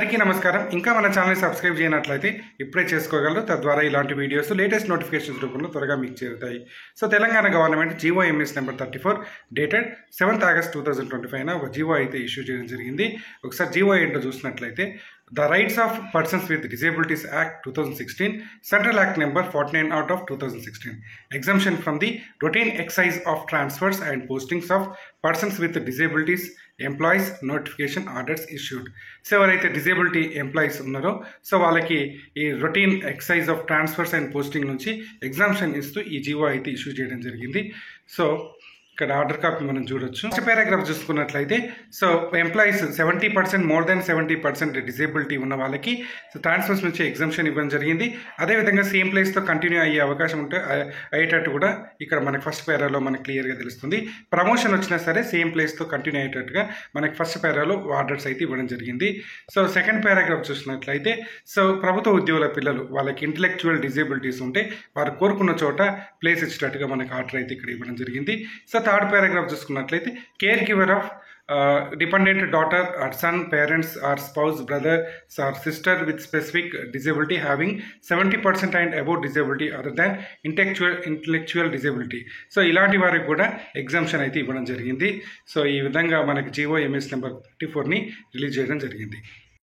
అందరికీ నమస్కారం. ఇంకా మన ఛానల్ సబ్స్క్రైబ్ చేయనట్లయితే ఇప్పుడే చేసుకోగలరు. తద్వారా ఇలాంటి వీడియోస్ లేటెస్ట్ నోటిఫికేషన్స్ రూపంలో త్వరగా మీకు చేరుతాయి. So Telangana government GOMS number 34 dated 7th August 2025 ఒక జీవో అయితే ఇష్యూ చేయడం జరిగింది. ఒకసారి జీవో ఏంటో చూసినట్లయితే The Rights of Persons with Disabilities Act 2016, Central Act number 49 out of 2016. Exemption from the routine exercise of transfers and postings of persons with disabilities employees notification orders issued. So ఎవరైతే disability employees ఉన్నారో so వాళ్ళకి ఈ routine exercise of transfers and posting నుంచి exemption ఇస్తూ ఈ GO అయితే issue చేయడం జరిగింది. సో ఇక్కడ ఆర్డర్ కాపీ మనం చూడొచ్చు. ఫస్ట్ పారాగ్రాఫ్ చూసుకున్నట్లయితే so employees 70% more than 70% disability ఉన్న వాళ్ళకి సో ట్రాన్స్ఫర్స్ నుంచి ఎగ్జామ్షన్ ఇవ్వడం జరిగింది. అదేవిధంగా సేమ్ ప్లేస్తో కంటిన్యూ అయ్యే అవకాశం ఉంటే అయ్యేటట్టు కూడా ఇక్కడ మనకి ఫస్ట్ పారాలో మనకి క్లియర్గా తెలుస్తుంది. ప్రమోషన్ వచ్చినా సరే సేమ్ ప్లేస్తో కంటిన్యూ అయ్యేటట్టుగా మనకి ఫస్ట్ పారాలో ఆర్డర్స్ అయితే ఇవ్వడం జరిగింది. సో సెకండ్ పారాగ్రాఫ్ చూసినట్లయితే సో ప్రభుత్వ ఉద్యోగుల పిల్లలు వాళ్ళకి ఇంటలెక్చువల్ డిజేబిలిటీస్ ఉంటే వారు కోరుకున్న చోట ప్లేస్ ఇచ్చేటట్టుగా మనకి ఆర్డర్ అయితే ఇక్కడ ఇవ్వడం జరిగింది. సో థర్డ్ పారాగ్రాఫ్ చూసుకున్నట్లయితే care giver of dependent daughter or son, parents or spouse, brother or sister with specific disability having 70% and above disability other than intellectual disability. So ఇలాంటి వారికి కూడా ఎగ్జామ్షన్ అయితే ఇవ్వడం జరిగింది. సో ఈ విధంగా మనకి GOMS నెంబర్ 34ని రిలీజ్ చేయడం జరిగింది.